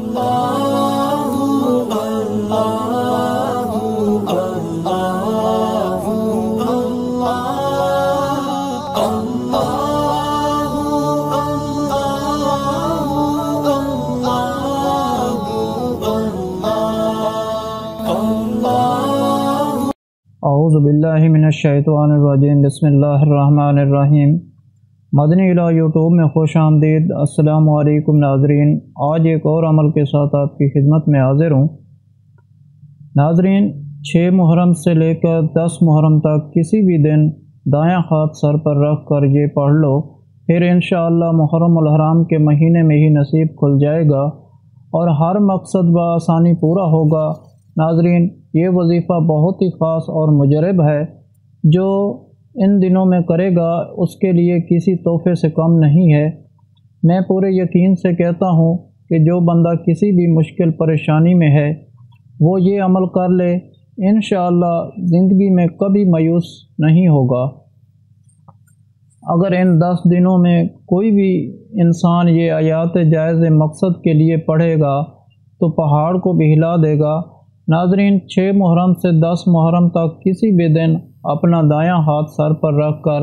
اعوذ باللہ من الشیطان الرجیم بسم اللہ الرحمن الرحیم۔ مدنی الہ یوٹیوب میں خوش آمدید۔ السلام علیکم ناظرین، آج ایک اور عمل کے ساتھ آپ کی خدمت میں حاضر ہوں۔ ناظرین، 6 محرم سے لے کر 10 محرم تک کسی بھی دن دایاں ہاتھ سر پر رکھ کر یہ پڑھ لو، پھر انشاءاللہ محرم الحرام کے مہینے میں ہی نصیب کھل جائے گا اور ہر مقصد بآسانی پورا ہوگا۔ ناظرین، یہ وظیفہ بہت ہی خاص اور مجرب ہے، جو ان دنوں میں کرے گا اس کے لیے کسی تحفے سے کم نہیں ہے۔ میں پورے یقین سے کہتا ہوں کہ جو بندہ کسی بھی مشکل پریشانی میں ہے وہ یہ عمل کر لے، انشاءاللہ زندگی میں کبھی مایوس نہیں ہوگا۔ اگر ان 10 دنوں میں کوئی بھی انسان یہ آیات جائز مقصد کے لیے پڑھے گا تو پہاڑ کو بھی ہلا دے گا۔ ناظرین، 6 محرم سے 10 محرم تک کسی بھی دن اپنا دایاں ہاتھ سر پر رکھ کر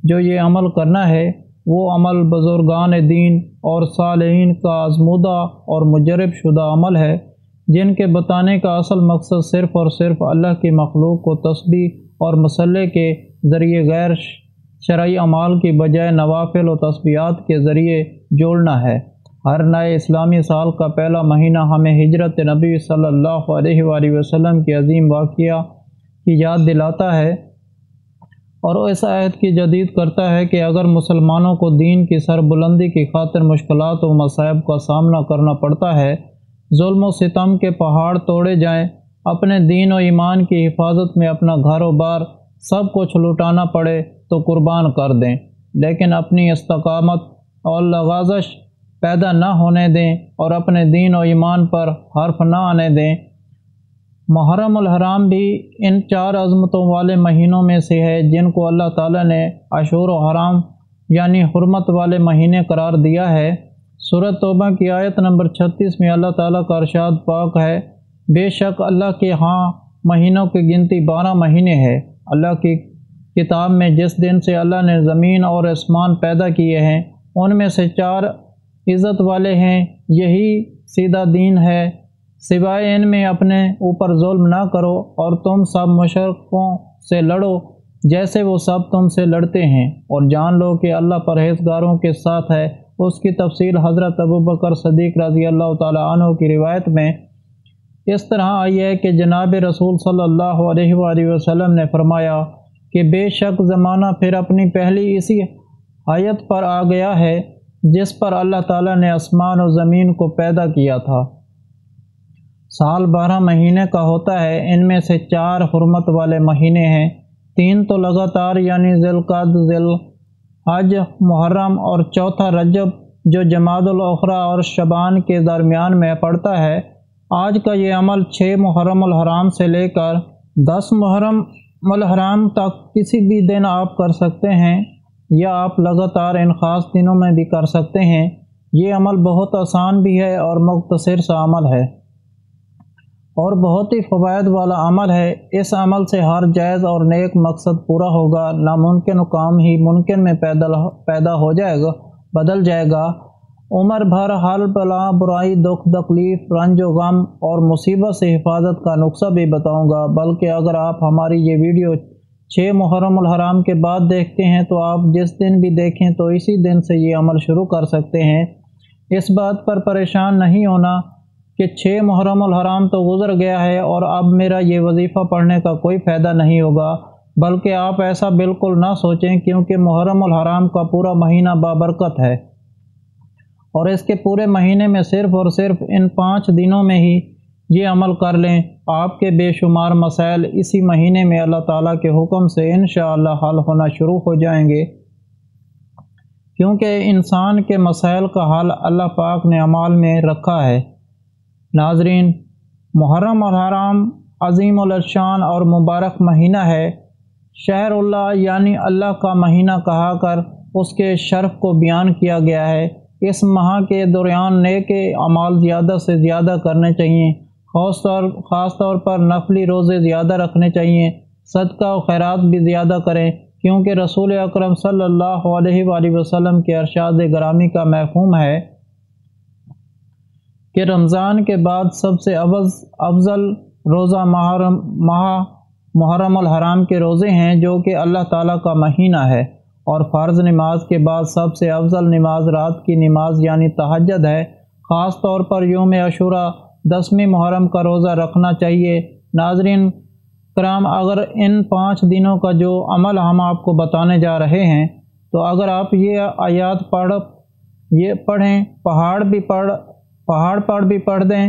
جو یہ عمل کرنا ہے، وہ عمل بزرگان دین اور صالحین کا آزمودہ اور مجرب شدہ عمل ہے، جن کے بتانے کا اصل مقصد صرف اور صرف اللہ کی مخلوق کو تسبیح اور مصلے کے ذریعے غیر شرعی اعمال کی بجائے نوافل و تسبیحات کے ذریعے جوڑنا ہے۔ ہر نئے اسلامی سال کا پہلا مہینہ ہمیں ہجرت نبی صلی اللہ علیہ وآلہ وسلم کے عظیم واقعہ کی یاد دلاتا ہے اور اس عہد کی جدید کرتا ہے کہ اگر مسلمانوں کو دین کی سربلندی کی خاطر مشکلات و مصائب کا سامنا کرنا پڑتا ہے، ظلم و ستم کے پہاڑ توڑے جائیں، اپنے دین و ایمان کی حفاظت میں اپنا گھر و بار سب کچھ لٹانا پڑے تو قربان کر دیں، لیکن اپنی استقامت اور لغزش پیدا نہ ہونے دیں اور اپنے دین و ایمان پر حرف نہ آنے دیں۔ محرم الحرام بھی ان 4 عظمتوں والے مہینوں میں سے ہے جن کو اللہ تعالیٰ نے اشہر و حرام یعنی حرمت والے مہینے قرار دیا ہے۔ سورۃ توبہ کی آیت نمبر 36 میں اللہ تعالیٰ کا ارشاد پاک ہے، بے شک اللہ کے ہاں مہینوں کی گنتی 12 مہینے ہے۔ اللہ کی کتاب میں جس دن سے اللہ نے زمین اور آسمان پیدا کیے ہیں ان میں سے 4 عزت والے ہیں، یہی سیدھا دین ہے، سوائے ان میں اپنے اوپر ظلم نہ کرو اور تم سب مشرکوں سے لڑو جیسے وہ سب تم سے لڑتے ہیں، اور جان لو کہ اللہ پرہیزگاروں کے ساتھ ہے۔ اس کی تفصیل حضرت ابوبکر صدیق رضی اللہ تعالی عنہ کی روایت میں اس طرح آئی ہے کہ جناب رسول صلی اللہ علیہ وآلہ وسلم نے فرمایا کہ بے شک زمانہ پھر اپنی پہلی اسی آیت پر آ گیا ہے جس پر اللہ تعالیٰ نے آسمان و زمین کو پیدا کیا تھا۔ سال 12 مہینے کا ہوتا ہے، ان میں سے 4 حرمت والے مہینے ہیں، 3 تو لگاتار یعنی ذی القعدہ، ذی الحج، محرم اور چوتھا رجب جو جمادی الاخری اور شعبان کے درمیان میں پڑتا ہے۔ آج کا یہ عمل 6 محرم الحرام سے لے کر 10 محرم الحرام تک کسی بھی دن آپ کر سکتے ہیں یا آپ لگاتار ان خاص دنوں میں بھی کر سکتے ہیں۔ یہ عمل بہت آسان بھی ہے اور مختصر سا عمل ہے اور بہت ہی فوائد والا عمل ہے۔ اس عمل سے ہر جائز اور نیک مقصد پورا ہوگا، ناممکن کام ہی ممکن میں پیدا ہو جائے گا، بدل جائے گا۔ عمر بھر حل بلا برائی دکھ تکلیف رنج و غم اور مصیبت سے حفاظت کا نسخہ بھی بتاؤں گا، بلکہ اگر آپ ہماری یہ ویڈیو 6 محرم الحرام کے بعد دیکھتے ہیں تو آپ جس دن بھی دیکھیں تو اسی دن سے یہ عمل شروع کر سکتے ہیں۔ اس بات پر پریشان نہیں ہونا کہ 6 محرم الحرام تو گزر گیا ہے اور اب میرا یہ وظیفہ پڑھنے کا کوئی فائدہ نہیں ہوگا، بلکہ آپ ایسا بالکل نہ سوچیں، کیونکہ محرم الحرام کا پورا مہینہ بابرکت ہے اور اس کے پورے مہینے میں صرف اور صرف ان 5 دنوں میں ہی یہ عمل کر لیں، آپ کے بے شمار مسائل اسی مہینے میں اللہ تعالیٰ کے حکم سے انشاءاللہ حل ہونا شروع ہو جائیں گے، کیونکہ انسان کے مسائل کا حل اللہ پاک نے اعمال میں رکھا ہے۔ ناظرین، محرم الحرام عظیم الشان اور مبارک مہینہ ہے، شہر اللہ یعنی اللہ کا مہینہ کہا کر اس کے شرف کو بیان کیا گیا ہے۔ اس ماہ کے دوران نیک اعمال زیادہ سے زیادہ کرنے چاہیے، خاص طور پر نفلی روزے زیادہ رکھنے چاہیے، صدقہ و خیرات بھی زیادہ کریں، کیونکہ رسول اکرم صلی اللہ علیہ وآلہ وسلم کے ارشاد گرامی کا مفہوم ہے کہ رمضان کے بعد سب سے افضل روزہ محرم الحرام کے روزے ہیں، جو کہ اللہ تعالیٰ کا مہینہ ہے، اور فرض نماز کے بعد سب سے افضل نماز رات کی نماز یعنی تہجد ہے۔ خاص طور پر یوم عاشوراء 10ویں محرم کا روزہ رکھنا چاہیے۔ ناظرین کرام، اگر ان 5 دنوں کا جو عمل ہم آپ کو بتانے جا رہے ہیں، تو اگر آپ یہ آیات پڑھیں، پہاڑ پر بھی پڑھ دیں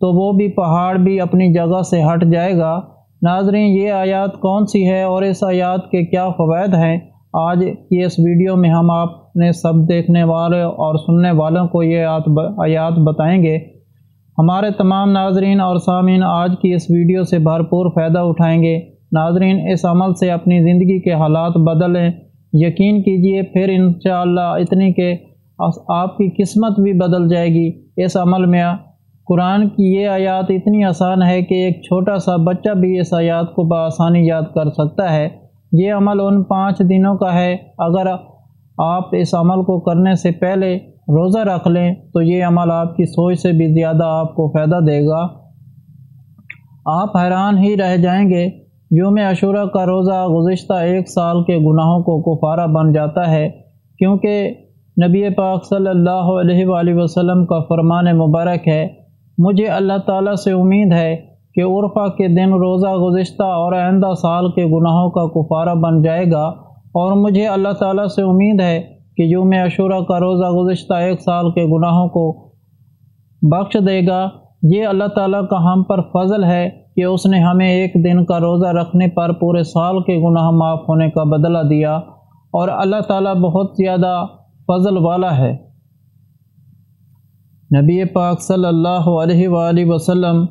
تو وہ بھی پہاڑ بھی اپنی جگہ سے ہٹ جائے گا۔ ناظرین، یہ آیات کون سی ہے اور اس آیات کے کیا فوائد ہیں، آج کی اس ویڈیو میں ہم آپ نے سب دیکھنے والے اور سننے والوں کو یہ آیات بتائیں گے۔ ہمارے تمام ناظرین اور سامعین آج کی اس ویڈیو سے بھرپور فائدہ اٹھائیں گے۔ ناظرین، اس عمل سے اپنی زندگی کے حالات بدلیں، یقین کیجئے، پھر انشاءاللہ اتنی کہ آپ کی قسمت بھی بدل جائے گی۔ اس عمل میں قرآن کی یہ آیات اتنی آسان ہے کہ ایک چھوٹا سا بچہ بھی اس آیات کو بآسانی یاد کر سکتا ہے۔ یہ عمل ان 5 دنوں کا ہے۔ اگر آپ اس عمل کو کرنے سے پہلے روزہ رکھ لیں تو یہ عمل آپ کی سوچ سے بھی زیادہ آپ کو فائدہ دے گا۔ آپ حیران ہی رہ جائیں گے۔ یوم عاشوراء کا روزہ گزشتہ 1 سال کے گناہوں کو کفارہ بن جاتا ہے، کیونکہ نبی پاک صلی اللہ علیہ وآلہ وسلم کا فرمان مبارک ہے، مجھے اللہ تعالیٰ سے امید ہے کہ عرفہ کے دن روزہ گزشتہ اور آئندہ سال کے گناہوں کا کفارہ بن جائے گا، اور مجھے اللہ تعالیٰ سے امید ہے کہ یوم عاشوراء کا روزہ گزشتہ 1 سال کے گناہوں کو بخش دے گا۔ یہ اللہ تعالیٰ کا ہم پر فضل ہے کہ اس نے ہمیں ایک دن کا روزہ رکھنے پر پورے سال کے گناہ معاف ہونے کا بدلہ دیا، اور اللہ تعالیٰ بہت زیادہ فضل والا ہے۔ نبی پاک صلی اللہ علیہ وآلہ وسلم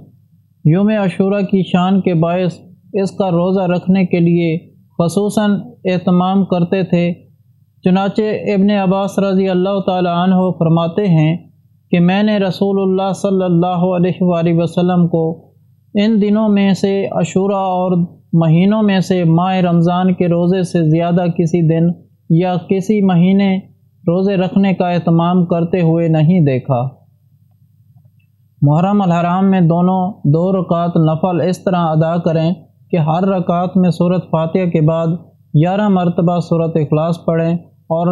یوم عاشوراء کی شان کے باعث اس کا روزہ رکھنے کے لیے خصوصاً اہتمام کرتے تھے۔ چنانچہ ابن عباس رضی اللہ تعالی عنہ فرماتے ہیں کہ میں نے رسول اللہ صلی اللہ علیہ وآلہ وسلم کو ان دنوں میں سے عاشوراء اور مہینوں میں سے ماہ رمضان کے روزے سے زیادہ کسی دن یا کسی مہینے روزے رکھنے کا اہتمام کرتے ہوئے نہیں دیکھا۔ محرم الحرام میں 2 رکعت نفل اس طرح ادا کریں کہ ہر رکعت میں سورۃ فاتحہ کے بعد 11 مرتبہ سورۃ اخلاص پڑھیں، اور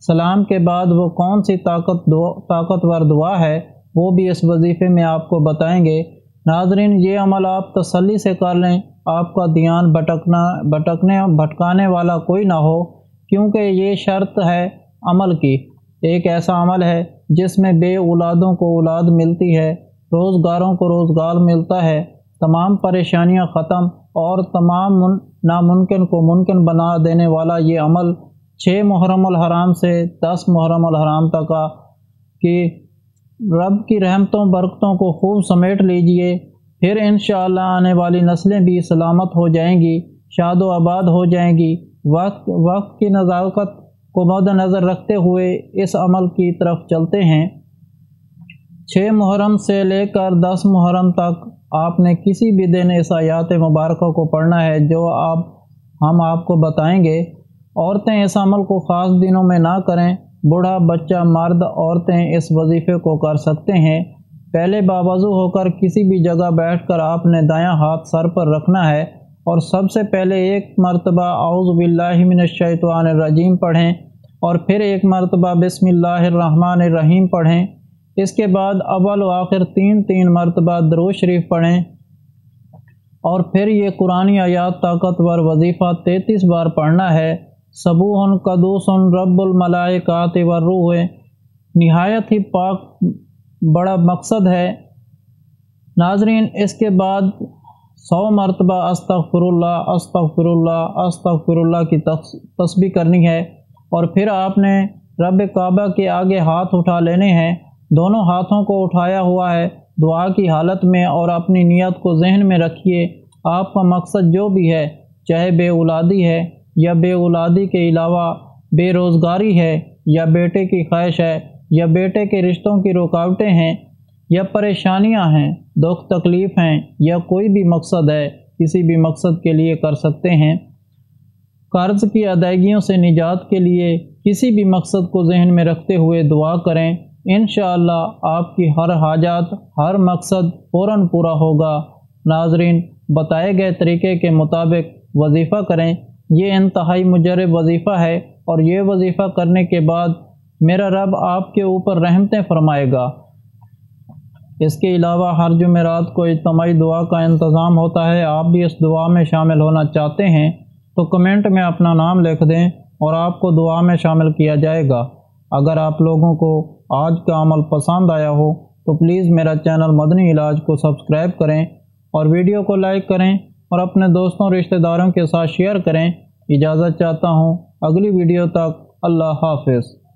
سلام کے بعد وہ کون سی طاقتور دعا ہے وہ بھی اس وظیفے میں آپ کو بتائیں گے۔ ناظرین، یہ عمل آپ تسلی سے کر لیں، آپ کا دھیان بھٹکانے والا کوئی نہ ہو، کیونکہ یہ شرط ہے عمل کی۔ ایک ایسا عمل ہے جس میں بے اولادوں کو اولاد ملتی ہے، روزگاروں کو روزگار ملتا ہے، تمام پریشانیاں ختم اور تمام ناممکن کو ممکن بنا دینے والا یہ عمل 6 محرم الحرام سے 10 محرم الحرام تک کہ رب کی رحمتوں برکتوں کو خوب سمیٹ لیجئے، پھر انشاءاللہ آنے والی نسلیں بھی سلامت ہو جائیں گی، شاد و آباد ہو جائیں گی۔ وقت کی نزاکت کو مد نظر رکھتے ہوئے اس عمل کی طرف چلتے ہیں۔ 6 محرم سے لے کر 10 محرم تک آپ نے کسی بھی دن اس آیات مبارکہ کو پڑھنا ہے جو ہم آپ کو بتائیں گے۔ عورتیں اس عمل کو خاص دنوں میں نہ کریں، بوڑھا، بچہ، مرد، عورتیں اس وظیفے کو کر سکتے ہیں۔ پہلے باوضو ہو کر کسی بھی جگہ بیٹھ کر آپ نے دایاں ہاتھ سر پر رکھنا ہے، اور سب سے پہلے 1 مرتبہ اعوذ باللہ من الشیطان الرجیم پڑھیں، اور پھر 1 مرتبہ بسم اللہ الرحمن الرحیم پڑھیں۔ اس کے بعد اول و آخر 3 مرتبہ درود شریف پڑھیں، اور پھر یہ قرآنی آیات طاقتور وظیفہ 33 بار پڑھنا ہے۔ سبوح قدوس رب الملائکات والروح، نہایت ہی پاک بڑا مقصد ہے۔ ناظرین، اس کے بعد 100 مرتبہ استغفر اللہ استغفر اللہ استغفر اللہ کی تسبیح کرنی ہے، اور پھر آپ نے رب کعبہ کے آگے ہاتھ اٹھا لینے ہیں، دونوں ہاتھوں کو اٹھایا ہوا ہے دعا کی حالت میں، اور اپنی نیت کو ذہن میں رکھیے۔ آپ کا مقصد جو بھی ہے، چاہے بے اولادی ہے یا بے اولادی کے علاوہ بے روزگاری ہے یا بیٹے کی خواہش ہے یا بیٹے کے رشتوں کی رکاوٹیں ہیں یا پریشانیاں ہیں، دکھ تکلیف ہیں یا کوئی بھی مقصد ہے، کسی بھی مقصد کے لیے کر سکتے ہیں۔ قرض کی ادائیگیوں سے نجات کے لیے کسی بھی مقصد کو ذہن میں رکھتے ہوئے دعا کریں، انشاءاللہ آپ کی ہر حاجات، ہر مقصد فوراً پورا ہوگا۔ ناظرین، بتائے گئے طریقے کے مطابق وظیفہ کریں، یہ انتہائی مجرب وظیفہ ہے اور یہ وظیفہ کرنے کے بعد میرا رب آپ کے اوپر رحمتیں فرمائے گا۔ اس کے علاوہ ہر جمعرات کو اجتماعی دعا کا انتظام ہوتا ہے، آپ بھی اس دعا میں شامل ہونا چاہتے ہیں تو کمنٹ میں اپنا نام لکھ دیں اور آپ کو دعا میں شامل کیا جائے گا۔ اگر آپ لوگوں کو آج کا عمل پسند آیا ہو تو پلیز میرا چینل مدنی علاج کو سبسکرائب کریں اور ویڈیو کو لائک کریں اور اپنے دوستوں رشتہ داروں کے ساتھ شیئر کریں۔ اجازت چاہتا ہوں، اگلی ویڈیو تک اللہ حافظ۔